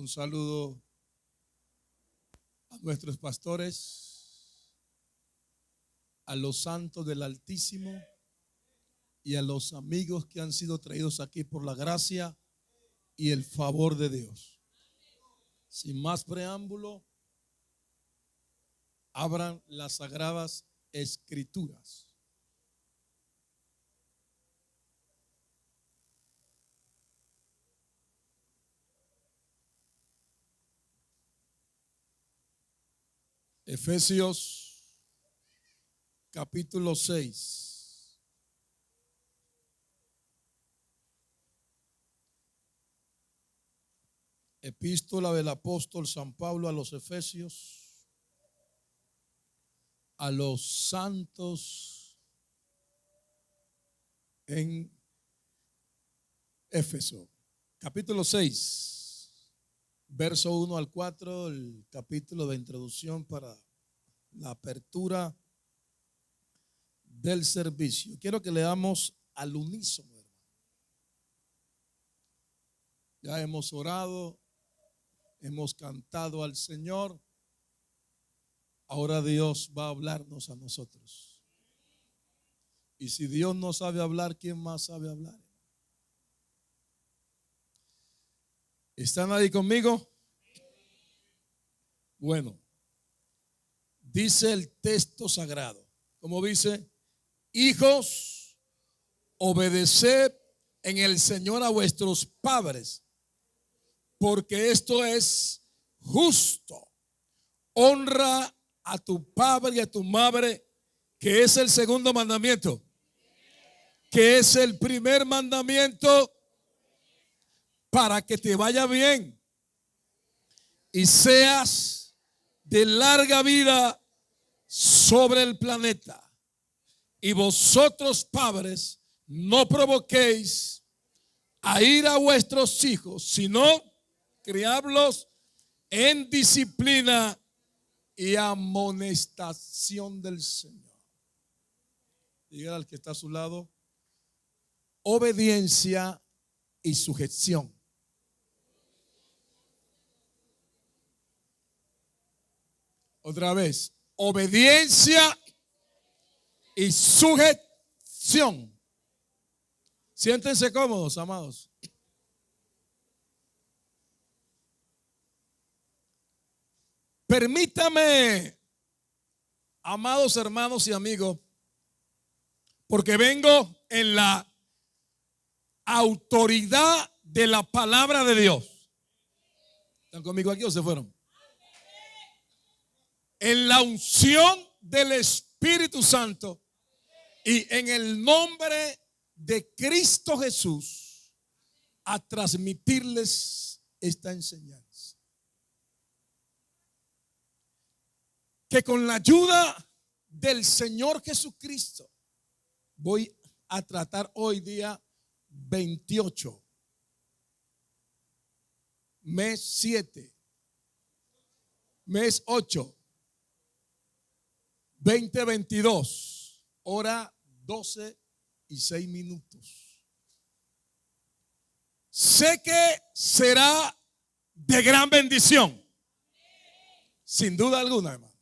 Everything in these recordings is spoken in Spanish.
Un saludo a nuestros pastores, a los santos del Altísimo y a los amigos que han sido traídos aquí por la gracia y el favor de Dios. Sin más preámbulo, abran las sagradas escrituras. Efesios capítulo 6. Epístola del apóstol San Pablo a los Efesios, a los santos en Éfeso. Capítulo 6, verso 1 al 4, el capítulo de introducción para la apertura del servicio. Quiero que leamos al unísono, hermano. Ya hemos orado, hemos cantado al Señor. Ahora Dios va a hablarnos a nosotros. Y si Dios no sabe hablar, ¿quién más sabe hablar? ¿Están ahí conmigo? Bueno, dice el texto sagrado, como dice: hijos, obedeced en el Señor a vuestros padres, porque esto es justo. Honra a tu padre y a tu madre, que es el segundo mandamiento, que es el primer mandamiento, para que te vaya bien y seas de larga vida sobre el planeta. Y vosotros, padres, no provoquéis a ira a vuestros hijos, sino criadlos en disciplina y amonestación del Señor. Diga al que está a su lado: obediencia y sujeción. Otra vez: obediencia y sujeción. Siéntense cómodos, amados. Permítame, amados hermanos y amigos, porque vengo en la autoridad de la palabra de Dios. ¿Están conmigo aquí o se fueron? En la unción del Espíritu Santo y en el nombre de Cristo Jesús, a transmitirles esta enseñanza. Que con la ayuda del Señor Jesucristo voy a tratar hoy, día 28, mes 7, mes 8, 2022, hora 12:06. Sé que será de gran bendición, sin duda alguna, hermano.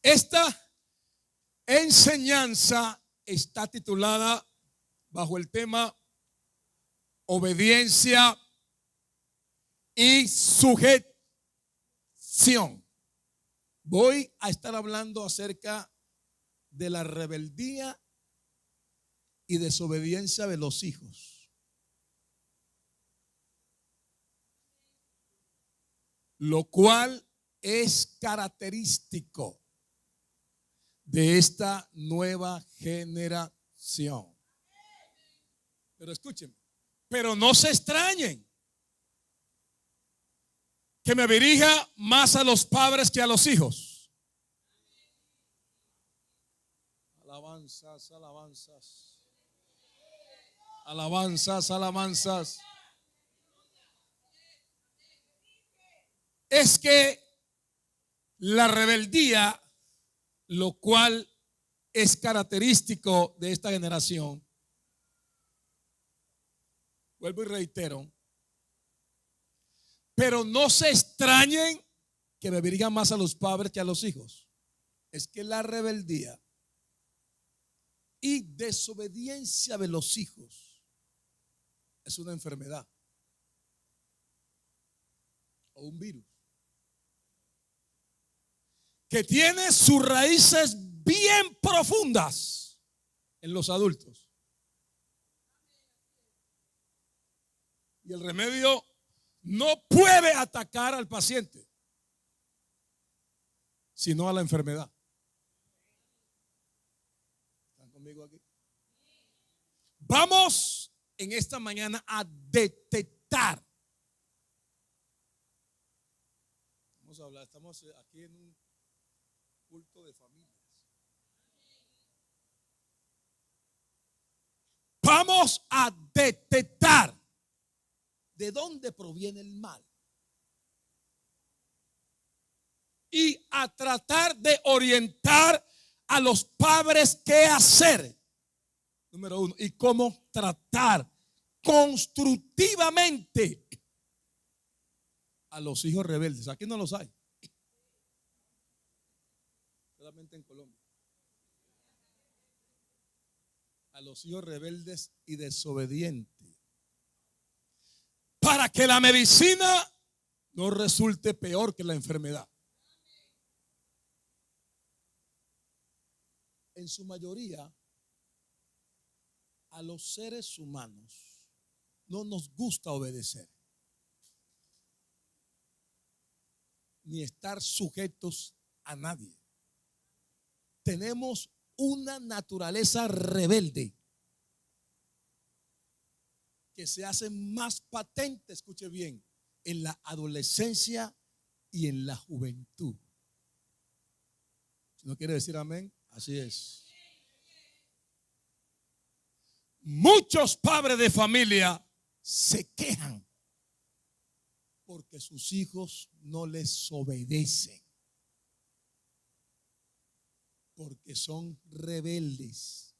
Esta enseñanza está titulada bajo el tema obediencia y sujeción. Voy a estar hablando acerca de la rebeldía y desobediencia de los hijos, lo cual es característico de esta nueva generación. Pero escúchenme, pero no se extrañen que me dirija más a los padres que a los hijos. Alabanzas, alabanzas, alabanzas, alabanzas. Es que la rebeldía, lo cual es característico de esta generación, vuelvo y reitero, Pero no se extrañen que me digan más a los padres que a los hijos. Es que la rebeldía y desobediencia de los hijos es una enfermedad o un virus que tiene sus raíces bien profundas en los adultos. Y el remedio no puede atacar al paciente, sino a la enfermedad. ¿Están conmigo aquí? Vamos en esta mañana a detectar. Vamos a hablar, estamos aquí en un culto de familias. Vamos a detectar de dónde proviene el mal y a tratar de orientar a los padres qué hacer. Número uno, y cómo tratar constructivamente a los hijos rebeldes. Aquí no los hay, solamente en Colombia. A los hijos rebeldes y desobedientes, para que la medicina no resulte peor que la enfermedad. En su mayoría, a los seres humanos no nos gusta obedecer, ni estar sujetos a nadie. Tenemos una naturaleza rebelde que se hace más patente, escuche bien, en la adolescencia y en la juventud. Si no quiere decir amén, así es. Muchos padres de familia se quejan porque sus hijos no les obedecen, porque son rebeldes,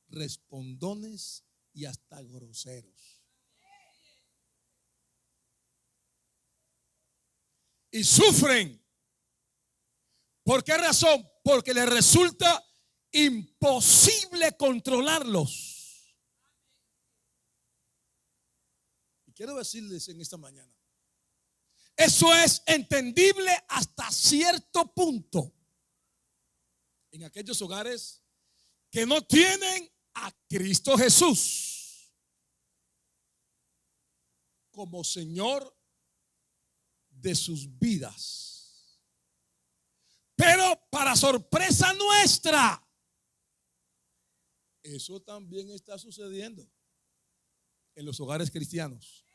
respondones y hasta groseros. Y sufren. ¿Por qué razón? Porque les resulta imposible controlarlos. Y quiero decirles en esta mañana, eso es entendible hasta cierto punto en aquellos hogares que no tienen a Cristo Jesús como Señor de sus vidas. Pero para sorpresa nuestra, eso también está sucediendo en los hogares cristianos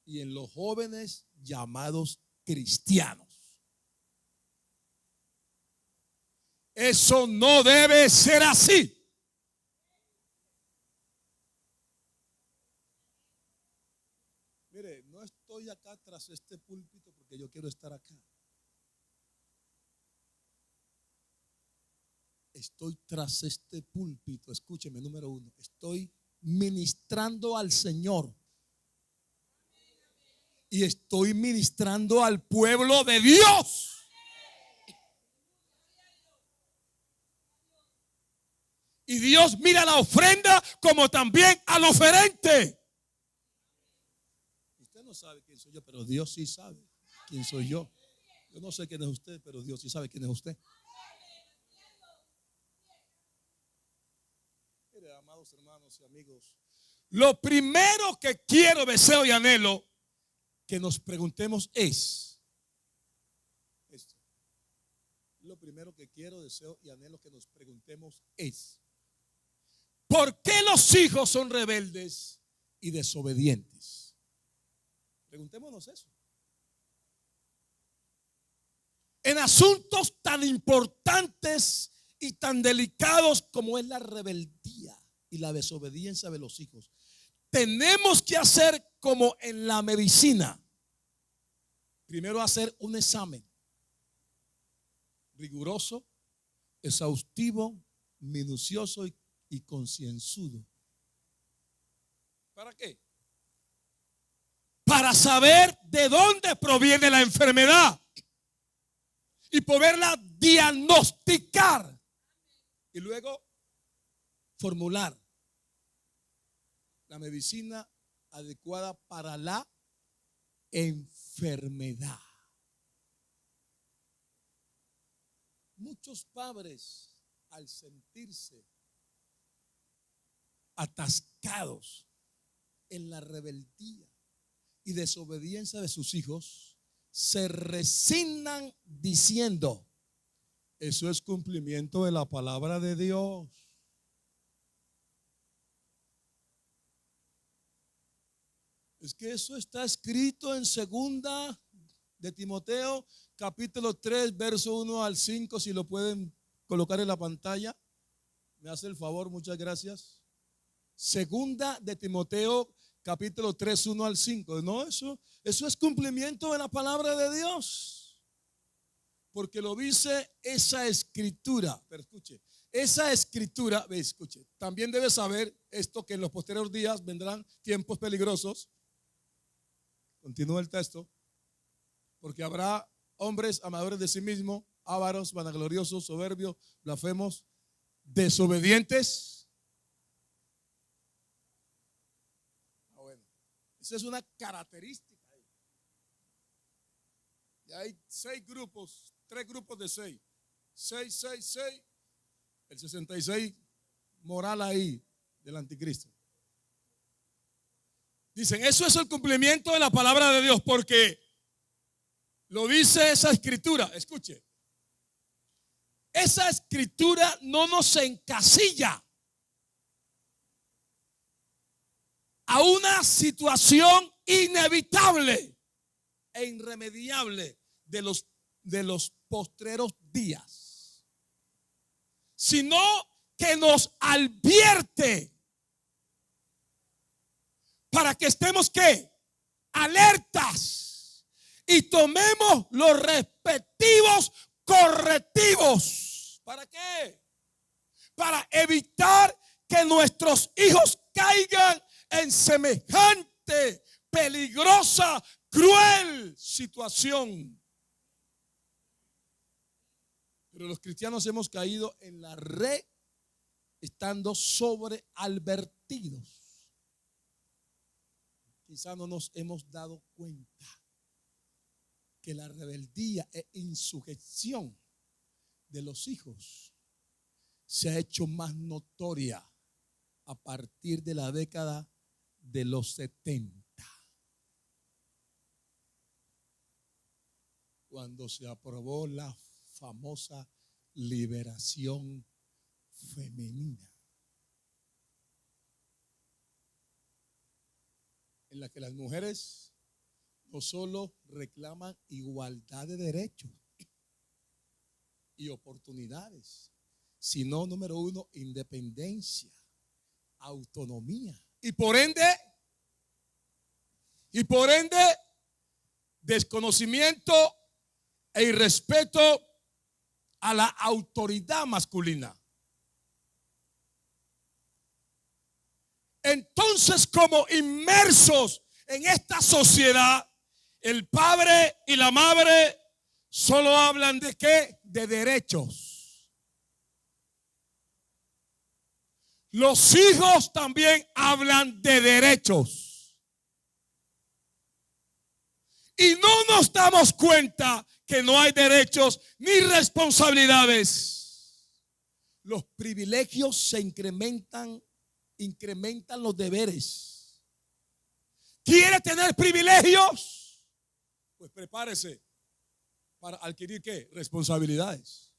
y en los jóvenes llamados cristianos. Eso no debe ser así. Mire, no estoy acá tras este púlpito porque yo quiero estar acá. Estoy tras este púlpito, escúcheme, número uno, estoy ministrando al Señor y estoy ministrando al pueblo de Dios. Y Dios mira la ofrenda como también al oferente. Usted no sabe quién soy yo, pero Dios sí sabe quién soy yo. Yo no sé quién es usted, pero Dios sí sabe quién es usted. Mire, amados hermanos y amigos, lo primero que quiero, deseo y anhelo que nos preguntemos es esto. Lo primero que quiero, deseo y anhelo que nos preguntemos es: ¿por qué los hijos son rebeldes y desobedientes? Preguntémonos eso. En asuntos tan importantes y tan delicados como es la rebeldía y la desobediencia de los hijos, tenemos que hacer como en la medicina. Primero hacer un examen riguroso, exhaustivo, minucioso y concienzudo. ¿Para qué? Para saber de dónde proviene la enfermedad y poderla diagnosticar y luego formular la medicina adecuada para la enfermedad. Muchos padres, al sentirse atascados en la rebeldía y desobediencia de sus hijos, se resignan diciendo: eso es cumplimiento de la palabra de Dios. Es que eso está escrito en 2 de Timoteo, capítulo 3, verso 1 al 5, si lo pueden colocar en la pantalla. Me hace el favor, muchas gracias. 2 de Timoteo, capítulo 3, 1 al 5. No, eso es cumplimiento de la palabra de Dios. Porque lo dice esa escritura. Pero escuche, esa escritura, escuche, también debe saber esto, que en los posteriores días vendrán tiempos peligrosos. Continúa el texto. Porque habrá hombres amadores de sí mismos, ávaros, vanagloriosos, soberbios, blasfemos, desobedientes. Bueno, esa es una característica. Y hay 6 grupos, 3 grupos de 6. 6, 6, 6. El 66 moral ahí del anticristo. Dicen, eso es el cumplimiento de la palabra de Dios, porque lo dice esa escritura. Escuche, esa escritura no nos encasilla a una situación inevitable e irremediable de los postreros días, sino que nos advierte para que estemos ¿qué? Alertas y tomemos los respectivos correctivos. ¿Para qué? Para evitar que nuestros hijos caigan en semejante peligrosa, cruel situación. Pero los cristianos hemos caído en la red estando sobreadvertidos. Quizá no nos hemos dado cuenta que la rebeldía e insujeción de los hijos se ha hecho más notoria a partir de la década de los 70, cuando se aprobó la famosa liberación femenina, en la que las mujeres no solo reclaman igualdad de derechos y oportunidades, sino, número 1, independencia, autonomía y por ende desconocimiento e irrespeto a la autoridad masculina. Entonces, como inmersos en esta sociedad, el padre y la madre solo hablan de ¿qué? De derechos. Los hijos también hablan de derechos. Y no nos damos cuenta que no hay derechos ni responsabilidades. Los privilegios se incrementan los deberes. ¿Quiere tener privilegios? Pues prepárese para adquirir ¿qué? Responsabilidades.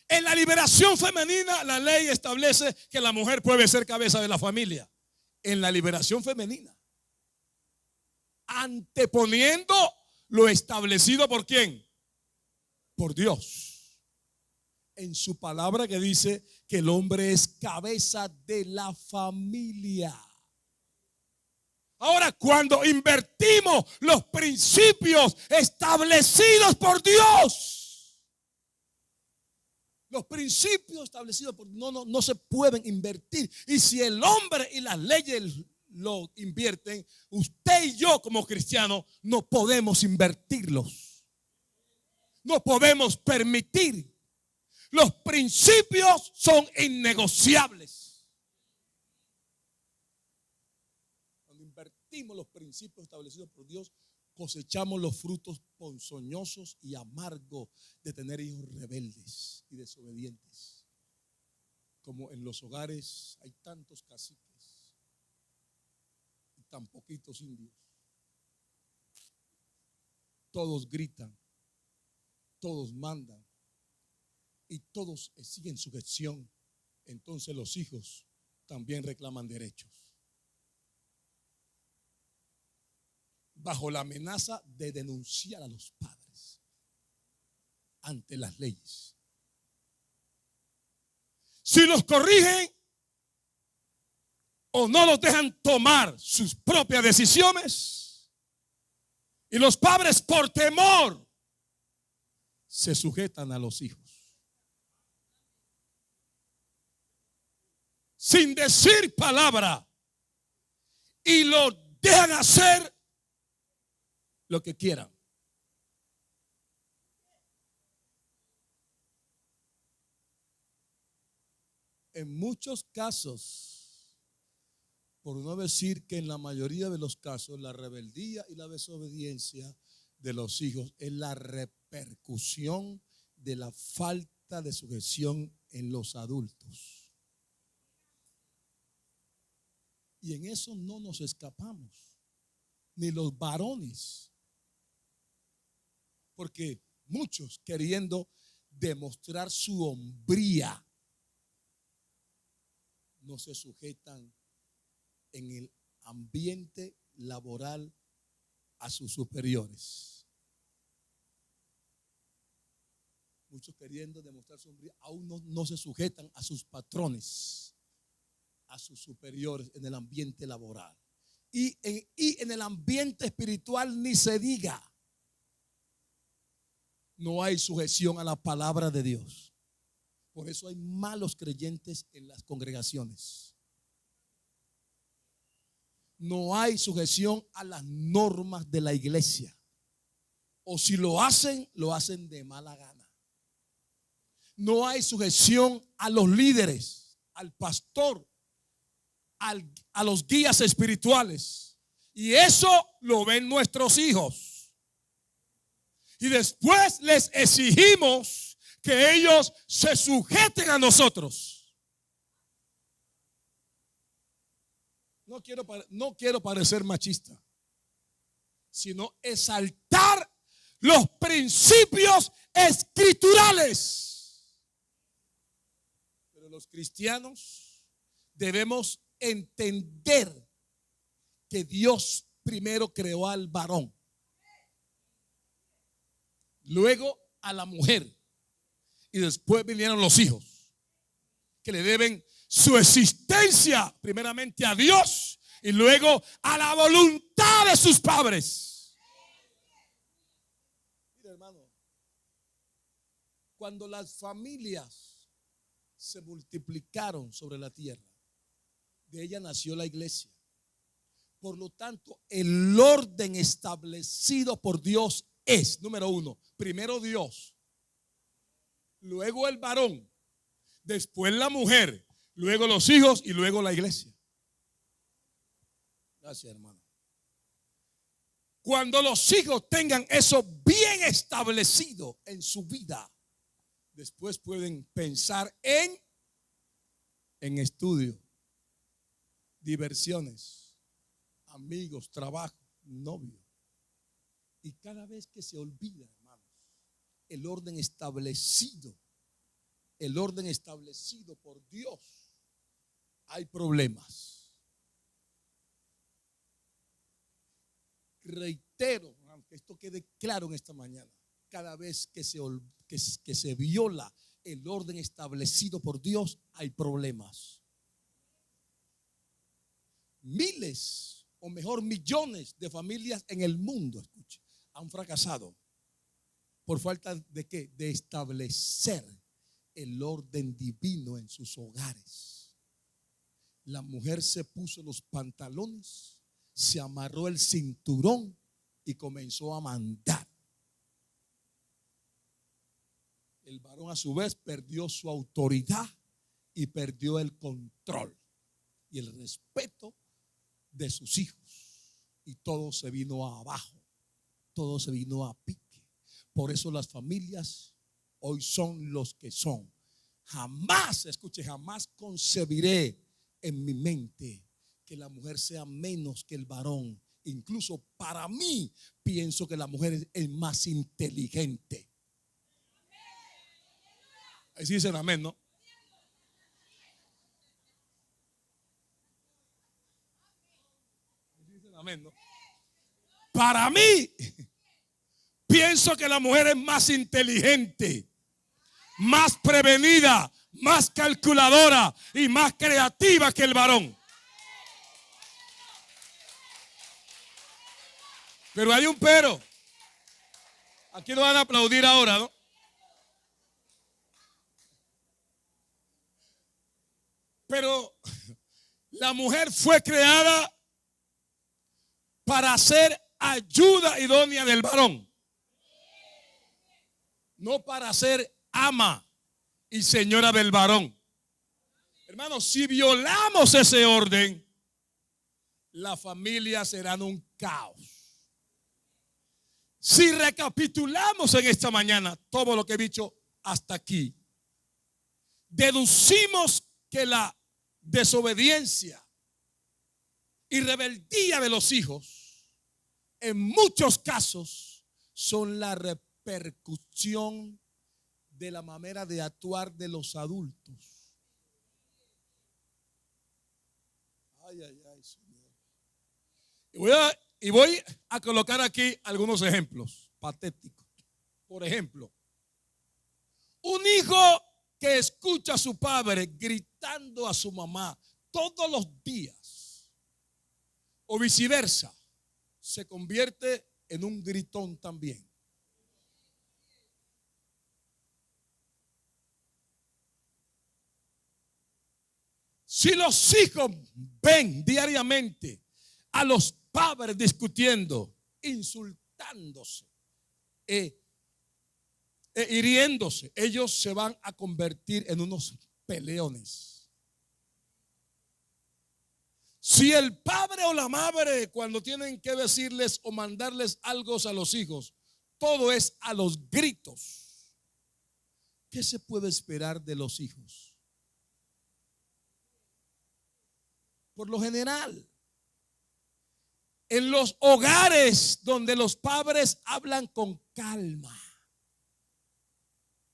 En la liberación femenina, la ley establece que la mujer puede ser cabeza de la familia. En la liberación femenina, anteponiendo lo establecido ¿por quién? Por Dios. En su palabra, que dice que el hombre es cabeza de la familia. Ahora, cuando invertimos los principios establecidos por Dios, Los principios establecidos por no se pueden invertir. Y si el hombre y las leyes lo invierten, usted y yo como cristianos no podemos invertirlos. No podemos permitir. Los principios son innegociables. Cuando invertimos los principios establecidos por Dios, cosechamos los frutos ponzoñosos y amargos de tener hijos rebeldes y desobedientes. Como en los hogares hay tantos caciques y tan poquitos indios. Todos gritan, todos mandan y todos exigen sujeción. Entonces los hijos también reclaman derechos, bajo la amenaza de denunciar a los padres ante las leyes. Si los corrigen o no los dejan tomar sus propias decisiones, y los padres por temor se sujetan a los hijos, sin decir palabra, y lo dejan hacer lo que quieran. En muchos casos, por no decir que en la mayoría de los casos, la rebeldía y la desobediencia de los hijos es la repercusión de la falta de sujeción en los adultos. Y en eso no nos escapamos, ni los varones. Porque muchos, queriendo demostrar su hombría, no se sujetan en el ambiente laboral a sus superiores. Muchos, queriendo demostrar su hombría, aún no se sujetan a sus patrones, a sus superiores en el ambiente laboral. Y en el ambiente espiritual ni se diga. No hay sujeción a la palabra de Dios. Por eso hay malos creyentes en las congregaciones. No hay sujeción a las normas de la iglesia. O si lo hacen de mala gana. No hay sujeción a los líderes, al pastor, a los guías espirituales. Y eso lo ven nuestros hijos. Y después les exigimos que ellos se sujeten a nosotros. No quiero parecer machista, sino exaltar los principios escriturales. Pero los cristianos debemos entender que Dios primero creó al varón, luego a la mujer, y después vinieron los hijos, que le deben su existencia primeramente a Dios y luego a la voluntad de sus padres. Mira, hermano, cuando las familias se multiplicaron sobre la tierra, de ella nació la iglesia. Por lo tanto, el orden establecido por Dios es, número uno, primero Dios, luego el varón, después la mujer, luego los hijos y luego la iglesia. Gracias, hermano. Cuando los hijos tengan eso bien establecido en su vida, después pueden pensar en estudio, diversiones, amigos, trabajo, novio. Y cada vez que se olvida, hermanos, el orden establecido por Dios, hay problemas. Reitero, aunque esto quede claro en esta mañana, cada vez que se viola el orden establecido por Dios, hay problemas. Miles, o mejor millones de familias en el mundo, escuche, han fracasado por falta de ¿qué? De establecer el orden divino en sus hogares. La mujer se puso los pantalones, se amarró el cinturón y comenzó a mandar. El varón a su vez perdió su autoridad y perdió el control y el respeto de sus hijos. Y todo se vino abajo, todo se vino a pique. Por eso las familias hoy son los que son. Jamás, escuche, jamás concebiré en mi mente que la mujer sea menos que el varón. Incluso para mí pienso que la mujer es más inteligente. Ahí sí dicen amén, ¿no? Ahí sí dicen amén, ¿no? Para mí pienso que la mujer es más inteligente, más prevenida, más calculadora y más creativa que el varón. Pero hay un pero. Aquí nos van a aplaudir ahora, ¿no? Pero la mujer fue creada para ser ayuda idónea del varón, no para ser ama y señora del varón. Hermanos, si violamos ese orden, la familia será un caos. Si recapitulamos en esta mañana todo lo que he dicho hasta aquí, deducimos que la desobediencia y rebeldía de los hijos en muchos casos son la repercusión de la manera de actuar de los adultos. Ay, ay, ay, Señor. Y voy a colocar aquí algunos ejemplos patéticos. Por ejemplo, un hijo que escucha a su padre gritando a su mamá todos los días, o viceversa, se convierte en un gritón también. Si los hijos ven diariamente a los padres discutiendo, insultándose, hiriéndose, ellos se van a convertir en unos peleones. Si el padre o la madre, cuando tienen que decirles o mandarles algo a los hijos, todo es a los gritos, ¿qué se puede esperar de los hijos? Por lo general, en los hogares donde los padres hablan con calma,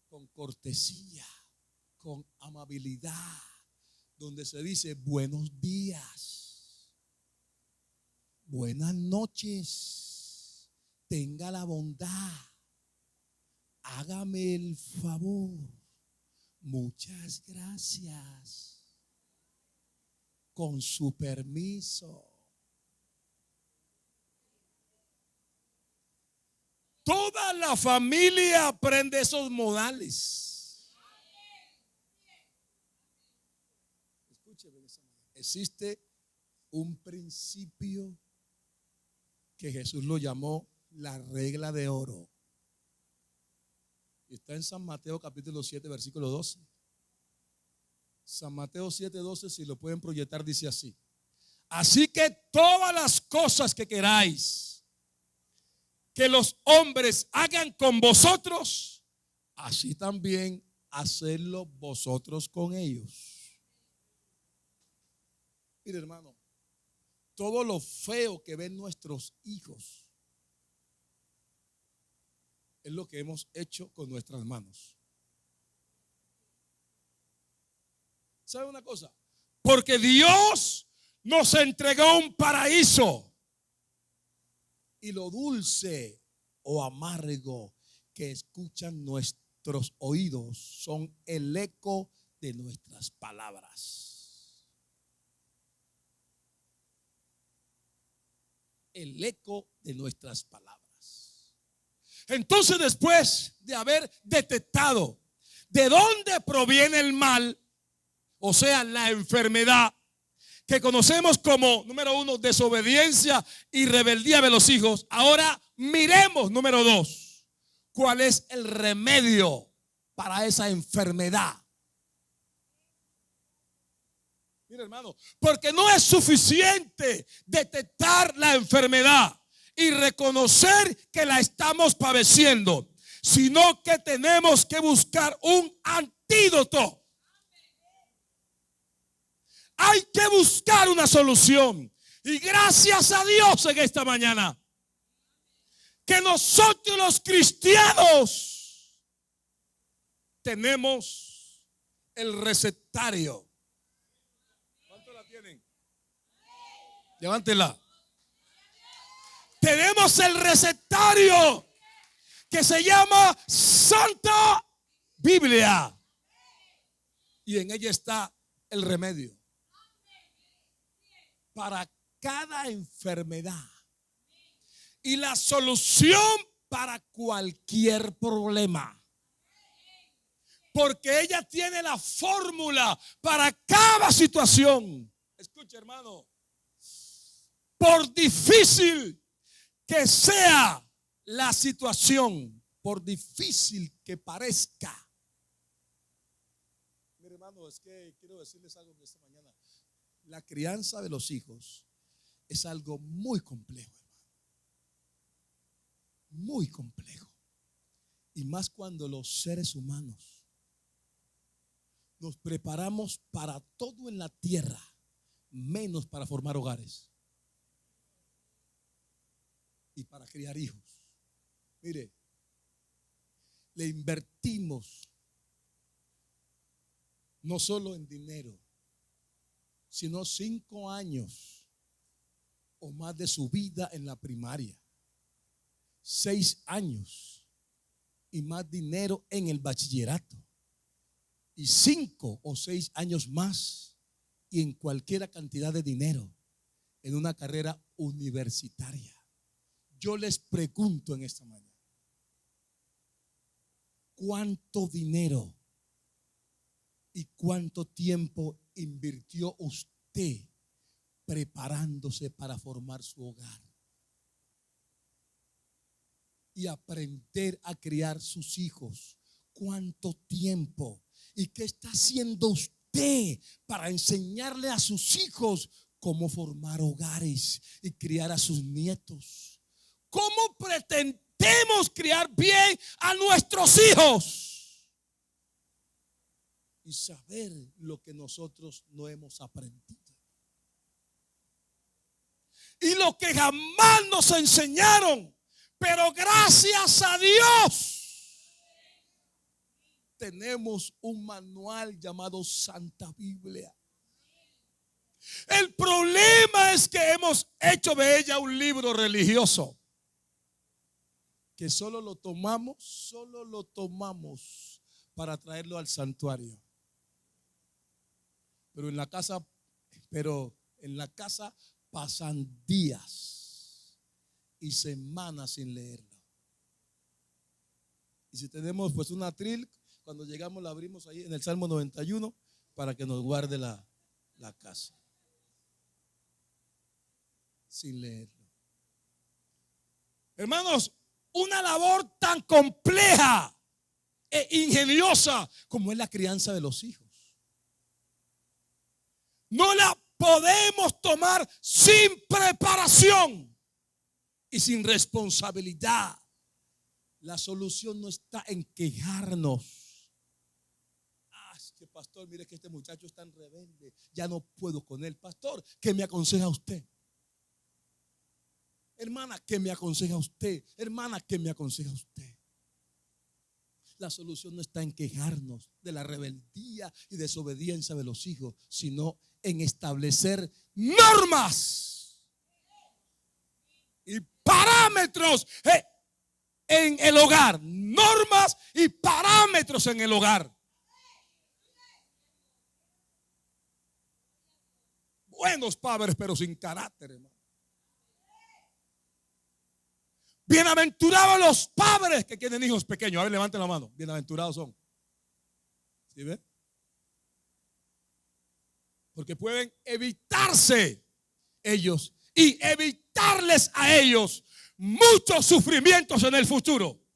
con cortesía, con amabilidad, donde se dice buenos días, buenas noches, tenga la bondad, hágame el favor, muchas gracias, con su permiso. Toda la familia aprende esos modales. Escúcheme, existe un principio que Jesús lo llamó la regla de oro. Está en San Mateo capítulo 7 versículo 12. San Mateo 7:12, si lo pueden proyectar, dice así: así que todas las cosas que queráis que los hombres hagan con vosotros, así también hacedlo vosotros con ellos. Mire, hermano, todo lo feo que ven nuestros hijos es lo que hemos hecho con nuestras manos. ¿Sabe una cosa? Porque Dios nos entregó un paraíso. Y lo dulce o amargo que escuchan nuestros oídos son el eco de nuestras palabras. El eco de nuestras palabras. Entonces, después de haber detectado ¿De dónde proviene el mal? O sea, la enfermedad que conocemos como, número 1, desobediencia y rebeldía de los hijos. Ahora miremos, número 2, cuál es el remedio para esa enfermedad. Mira, hermano, porque no es suficiente detectar la enfermedad y reconocer que la estamos padeciendo, sino que tenemos que buscar un antídoto. Hay que buscar una solución. Y gracias a Dios en esta mañana que nosotros los cristianos tenemos el recetario. ¿Cuánto la tienen? Levántela. Tenemos el recetario que se llama Santa Biblia. Y en ella está el remedio para cada enfermedad y la solución para cualquier problema. Porque ella tiene la fórmula para cada situación. Escucha, hermano, por difícil que sea la situación, por difícil que parezca. Mire, hermano, es que quiero decirles algo de esta mañana. La crianza de los hijos es algo muy complejo, hermano. Muy complejo. Y más cuando los seres humanos nos preparamos para todo en la tierra, menos para formar hogares y para criar hijos. Mire, le invertimos no solo en dinero, sino 5 años o más de su vida en la primaria, 6 años y más dinero en el bachillerato, y 5 o 6 años más y en cualquier cantidad de dinero en una carrera universitaria. Yo les pregunto en esta mañana, ¿cuánto dinero y cuánto tiempo invirtió usted preparándose para formar su hogar y aprender a criar sus hijos? ¿Cuánto tiempo? ¿Y qué está haciendo usted para enseñarle a sus hijos cómo formar hogares y criar a sus nietos? ¿Cómo pretendemos criar bien a nuestros hijos y saber lo que nosotros no hemos aprendido y lo que jamás nos enseñaron? Pero gracias a Dios tenemos un manual llamado Santa Biblia. El problema es que hemos hecho de ella un libro religioso que solo lo tomamos para traerlo al santuario. Pero en la casa pasan días y semanas sin leerlo. Y si tenemos pues una atril, cuando llegamos la abrimos ahí en el Salmo 91 para que nos guarde la casa. Sin leerlo. Hermanos, una labor tan compleja e ingeniosa como es la crianza de los hijos, no la podemos tomar sin preparación y sin responsabilidad. La solución no está en quejarnos. Es que pastor, mire que este muchacho es tan rebelde, ya no puedo con él. Pastor, ¿qué me aconseja usted? Hermana, ¿qué me aconseja usted? Hermana, ¿qué me aconseja usted? La solución no está en quejarnos de la rebeldía y desobediencia de los hijos, sino en establecer normas y parámetros en el hogar. Normas y parámetros en el hogar. Buenos padres, pero sin carácter, hermano. Bienaventurados los padres que tienen hijos pequeños. A ver, levanten la mano. Bienaventurados son. ¿Sí ve? Porque pueden evitarse ellos y evitarles a ellos muchos sufrimientos en el futuro.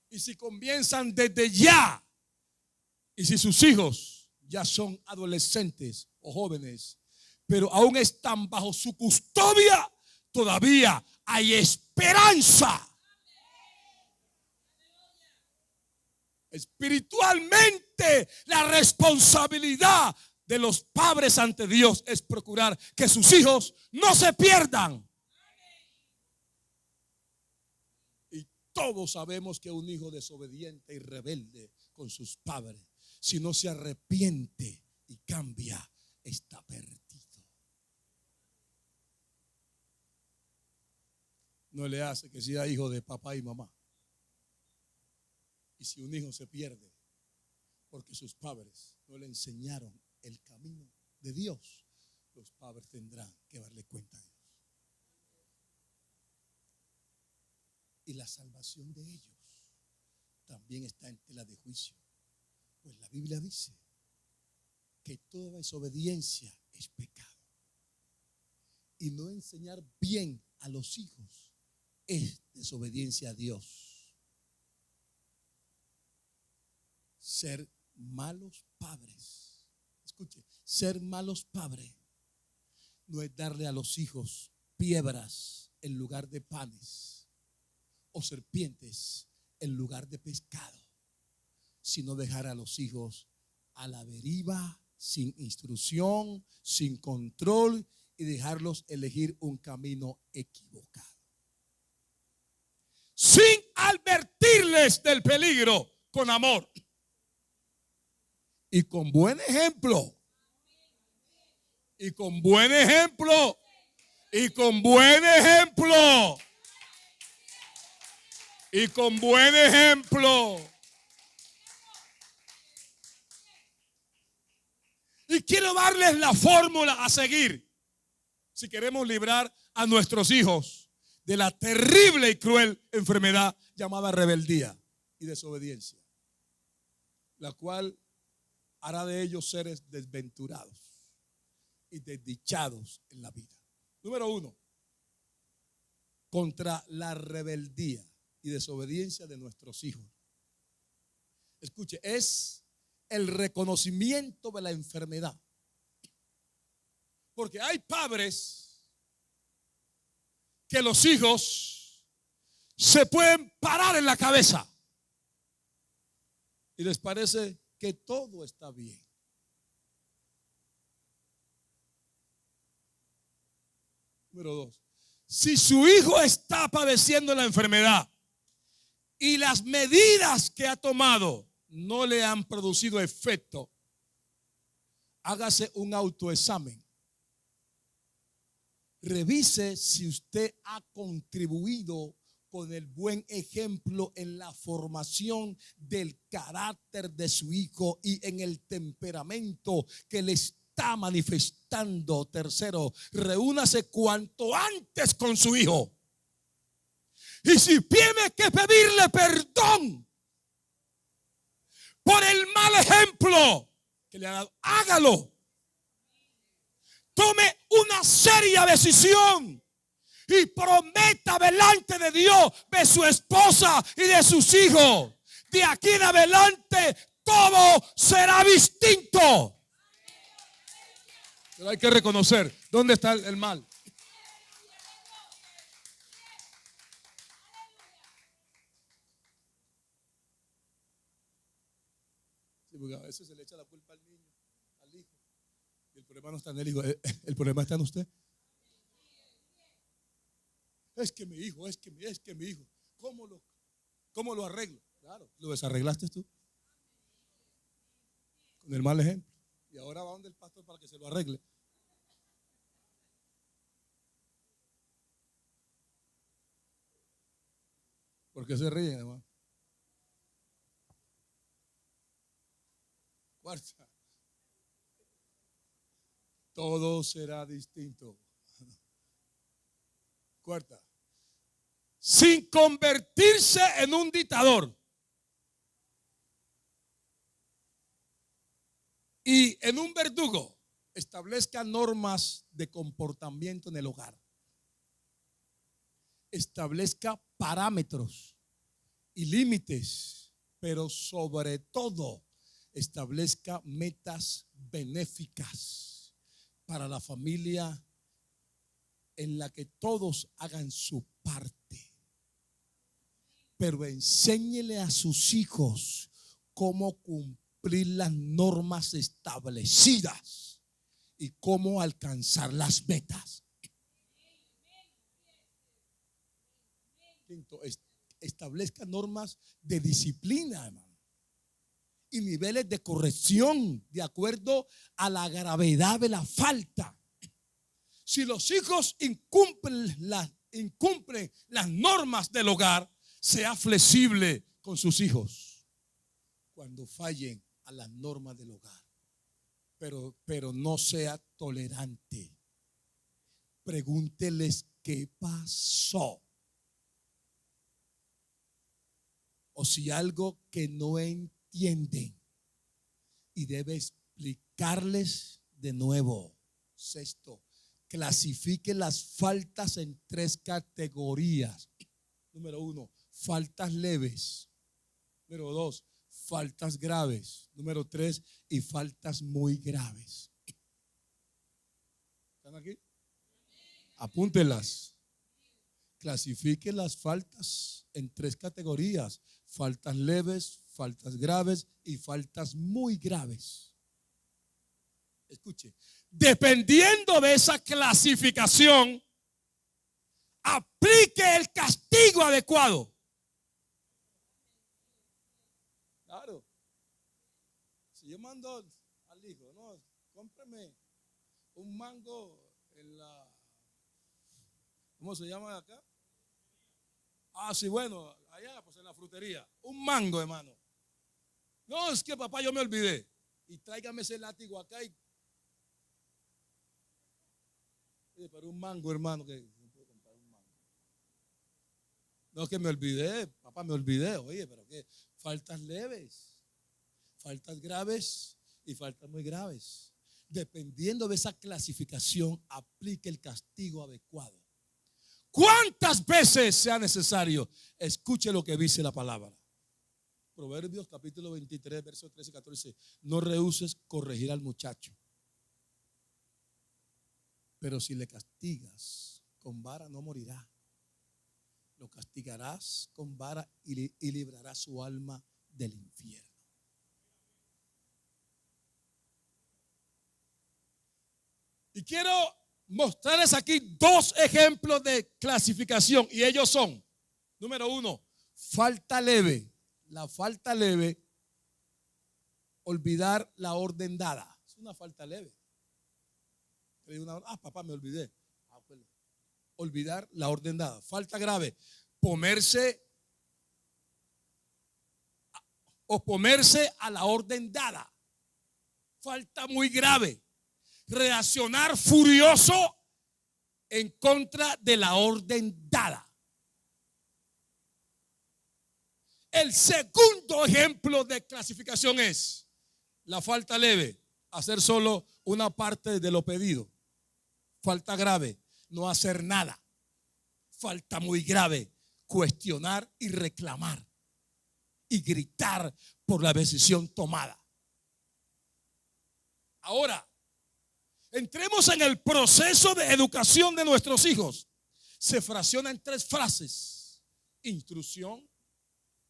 Y si comienzan desde ya, y si sus hijos ya son adolescentes o jóvenes, pero aún están bajo su custodia, todavía hay esperanza. Espiritualmente, la responsabilidad de los padres ante Dios es procurar que sus hijos no se pierdan. Y todos sabemos que un hijo desobediente y rebelde con sus padres, si no se arrepiente y cambia, está perdido. No le hace que sea hijo de papá y mamá. Y si un hijo se pierde porque sus padres no le enseñaron el camino de Dios, los padres tendrán que darle cuenta a Dios. Y la salvación de ellos también está en tela de juicio. Pues la Biblia dice que toda desobediencia es pecado. Y no enseñar bien a los hijos es desobediencia a Dios. Ser malos padres, escuche, ser malos padres no es darle a los hijos piedras en lugar de panes o serpientes en lugar de pescado, sino dejar a los hijos a la deriva, sin instrucción, sin control, y dejarlos elegir un camino equivocado, sin advertirles del peligro, con amor y con buen ejemplo. Y con buen ejemplo. Y con buen ejemplo. Y con buen ejemplo. Y quiero darles la fórmula a seguir si queremos librar a nuestros hijos de la terrible y cruel enfermedad llamada rebeldía y desobediencia, la cual hará de ellos seres desventurados y desdichados en la vida. Número 1, contra la rebeldía y desobediencia de nuestros hijos. Escuche, es el reconocimiento de la enfermedad. Porque hay padres que los hijos se pueden parar en la cabeza y les parece que todo está bien. Número 2, si su hijo está padeciendo la enfermedad y las medidas que ha tomado no le han producido efecto, hágase un autoexamen. Revise si usted ha contribuido con el buen ejemplo en la formación del carácter de su hijo y en el temperamento que le está manifestando. Tercero, reúnase cuanto antes con su hijo. Y si tiene que pedirle perdón por el mal ejemplo que le ha dado, hágalo. Tome una seria decisión y prometa delante de Dios, de su esposa y de sus hijos: de aquí en adelante todo será distinto. Pero hay que reconocer dónde está el mal. Sí, porque a veces se le echa la culpa al niño, al hijo. Y el problema no está en el hijo, el problema está en usted. Es que mi hijo, es que mi hijo. ¿Cómo lo arreglo? Claro, lo desarreglaste tú con el mal ejemplo. Y ahora va donde el pastor para que se lo arregle. ¿Por qué se ríen, hermano? Cuarta, todo será distinto. Cuarta, sin convertirse en un dictador. Y en un verdugo establezca normas de comportamiento en el hogar. Establezca parámetros y límites, pero sobre todo establezca metas benéficas para la familia en la que todos hagan su parte. Pero enséñele a sus hijos cómo cumplir las normas establecidas y cómo alcanzar las metas. Quinto, establezca normas de disciplina, hermano, y niveles de corrección de acuerdo a la gravedad de la falta. Si los hijos incumplen las normas del hogar, sea flexible con sus hijos cuando fallen a las normas del hogar. Pero no sea tolerante. Pregúnteles qué pasó. O si algo que no entienden, y debe explicarles de nuevo. Sexto, clasifique las faltas en 3 categorías. Número 1, faltas leves. Número 2, faltas graves. Número 3, y faltas muy graves. ¿Están aquí? Apúntelas. Clasifique las faltas en 3 categorías: faltas leves, faltas graves y faltas muy graves. Escuche, dependiendo de esa clasificación, aplique el castigo adecuado. Claro. Si yo mando al hijo, no, cómprame un mango en la, ¿cómo se llama acá? Ah, sí, bueno, allá pues en la frutería. Un mango, hermano. No, es que papá, yo me olvidé. Y tráigame ese látigo acá y... Pero un mango, hermano, que no puedo comprar un mango. No, es que me olvidé, papá, me olvidé. Oye, pero qué, faltas leves, faltas graves y faltas muy graves. Dependiendo de esa clasificación, aplique el castigo adecuado. ¿Cuántas veces sea necesario? Escuche lo que dice la palabra. Proverbios capítulo 23, versos 13 y 14. No rehuses corregir al muchacho, pero si le castigas con vara no morirá. Lo castigarás con vara y librarás su alma del infierno. Y quiero mostrarles aquí 2 ejemplos de clasificación, y ellos son: número 1, falta leve. La falta leve, olvidar la orden dada. Es una falta leve. Papá, me olvidé. Olvidar la orden dada. Falta grave, oponerse a la orden dada. Falta muy grave, reaccionar furioso en contra de la orden dada. El segundo ejemplo de clasificación es la falta leve, hacer solo una parte de lo pedido. Falta grave, no hacer nada. Falta muy grave, cuestionar y reclamar y gritar por la decisión tomada. Ahora, entremos en el proceso de educación de nuestros hijos. Se fracciona en 3 frases: instrucción,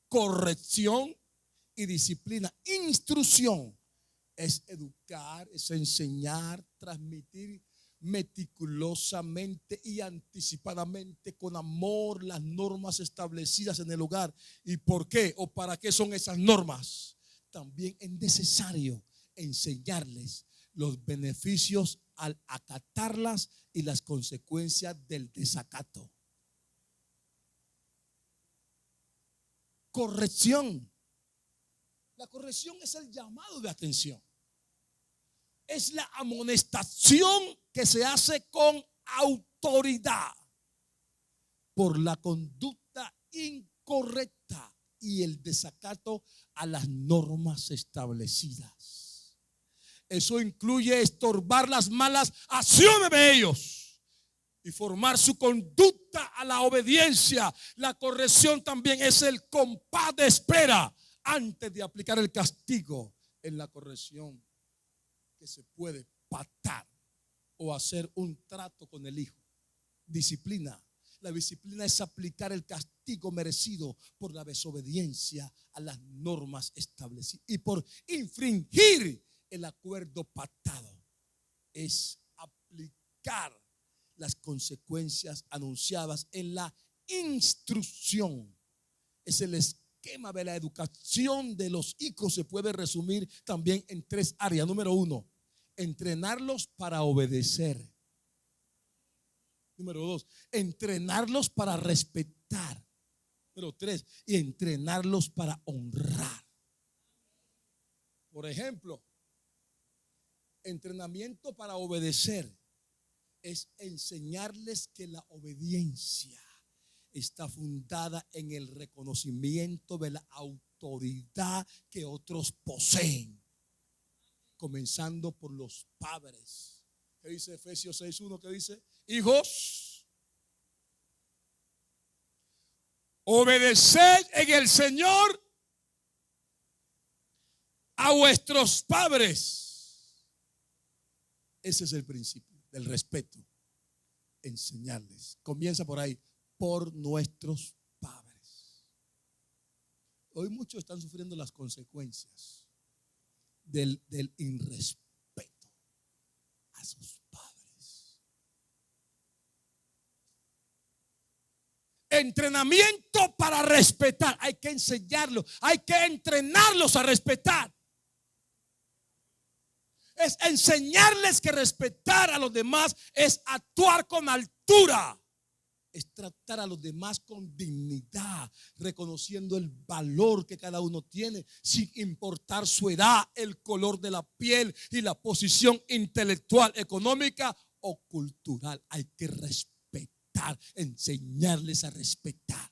corrección y disciplina. Instrucción es educar, es enseñar, transmitir meticulosamente y anticipadamente con amor las normas establecidas en el hogar. ¿Y por qué o para qué son esas normas? También es necesario enseñarles los beneficios al acatarlas y las consecuencias del desacato. Corrección. La corrección es el llamado de atención. Es la amonestación que se hace con autoridad por la conducta incorrecta y el desacato a las normas establecidas. Eso incluye estorbar las malas acciones de ellos y formar su conducta a la obediencia. La corrección también es el compás de espera antes de aplicar el castigo. En la corrección que se puede pactar o hacer un trato con el hijo. Disciplina. La disciplina es aplicar el castigo merecido por la desobediencia a las normas establecidas y por infringir el acuerdo pactado. Es aplicar las consecuencias anunciadas en la instrucción. Es el esquema de la educación de los hijos. Se puede resumir también en 3 áreas. Número 1, entrenarlos para obedecer. Número 2, entrenarlos para respetar. Número 3, y entrenarlos para honrar. Por ejemplo, entrenamiento para obedecer es enseñarles que la obediencia está fundada en el reconocimiento de la autoridad que otros poseen, comenzando por los padres. ¿Qué dice Efesios 6:1? ¿Qué dice? Hijos, obedeced en el Señor a vuestros padres. Ese es el principio del respeto. Enseñarles. Comienza por ahí. Por nuestros padres. Hoy muchos están sufriendo las consecuencias del irrespeto a sus padres. Entrenamiento para respetar. Hay que enseñarlos, hay que entrenarlos a respetar. Es enseñarles que respetar a los demás es actuar con altura. Es tratar a los demás con dignidad, reconociendo el valor que cada uno tiene, sin importar su edad, el color de la piel y la posición intelectual, económica o cultural. Hay que respetar, enseñarles a respetar.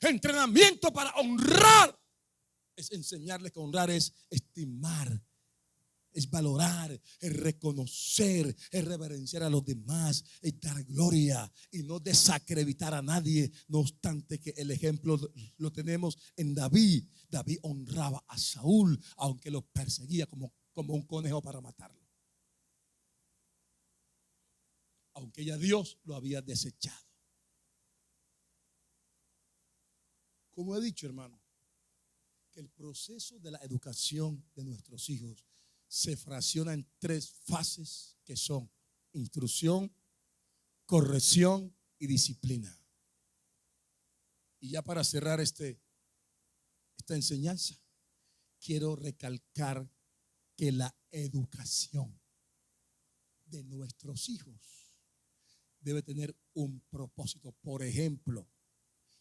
Entrenamiento para honrar es enseñarles que honrar es estimar, es valorar, es reconocer, es reverenciar a los demás, es dar gloria y no desacreditar a nadie. No obstante que el ejemplo lo tenemos en David. David honraba a Saúl, aunque lo perseguía como un conejo para matarlo. Aunque ya Dios lo había desechado. Como he dicho, hermano, que el proceso de la educación de nuestros hijos se fracciona en 3 fases que son instrucción, corrección y disciplina. Y ya para cerrar esta enseñanza, quiero recalcar que la educación de nuestros hijos debe tener un propósito. Por ejemplo,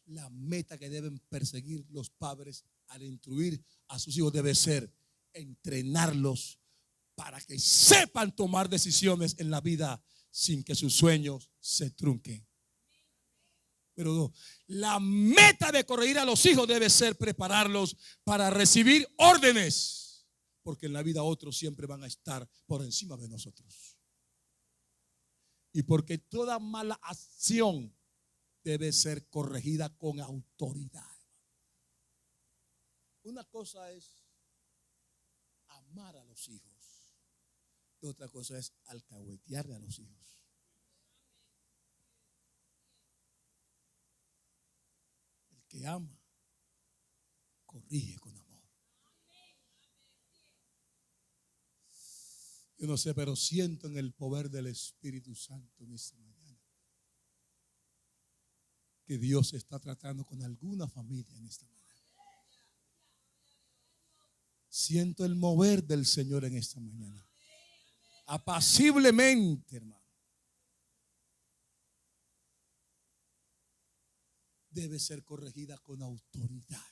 la meta que deben perseguir los padres al instruir a sus hijos debe ser entrenarlos para que sepan tomar decisiones en la vida sin que sus sueños se trunquen. Pero no, la meta de corregir a los hijos debe ser prepararlos para recibir órdenes, porque en la vida otros siempre van a estar por encima de nosotros. Y porque toda mala acción debe ser corregida con autoridad. Una cosa es amar a los hijos. Y otra cosa es alcahuetearle a los hijos. El que ama, corrige con amor. Yo no sé, pero siento en el poder del Espíritu Santo en esta mañana que Dios está tratando con alguna familia en esta mañana. Siento el mover del Señor en esta mañana. Apaciblemente, hermano. Debe ser corregida con autoridad.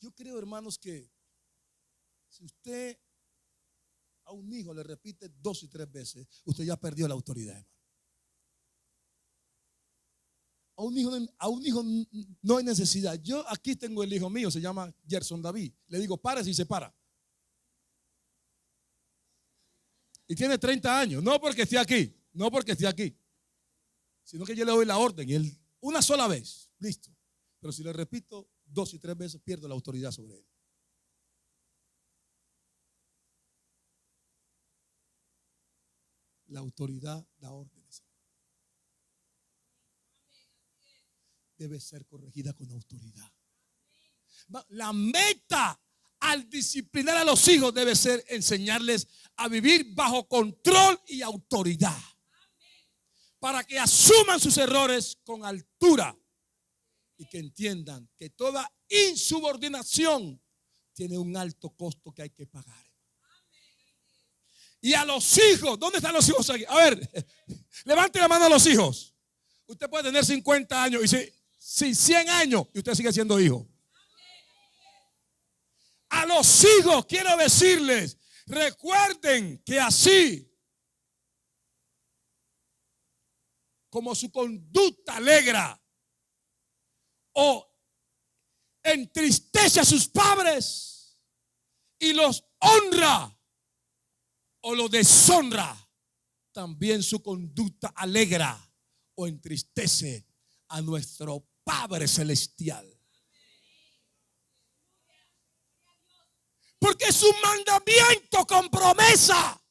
Yo creo, hermanos, que si usted a un hijo le repite 2 y 3 veces, usted ya perdió la autoridad, hermano. A a un hijo no hay necesidad. Yo aquí tengo el hijo mío, se llama Gerson David. Le digo, párese y se para. Y tiene 30 años. No porque esté aquí, no porque esté aquí, sino que yo le doy la orden y él, una sola vez, listo. Pero si le repito 2 y 3 veces, pierdo la autoridad sobre él. La autoridad da órdenes. Debe ser corregida con autoridad. La meta al disciplinar a los hijos debe ser enseñarles a vivir bajo control y autoridad, para que asuman sus errores con altura y que entiendan que toda insubordinación tiene un alto costo que hay que pagar. Y a los hijos, ¿dónde están los hijos aquí? A ver, levante la mano a los hijos. Usted puede tener 50 años y si 100 años y usted sigue siendo hijo. A los hijos quiero decirles, recuerden que así como su conducta alegra o entristece a sus padres y los honra o lo deshonra, también su conducta alegra o entristece a nuestro Padre Celestial. Porque es un mandamiento con promesa.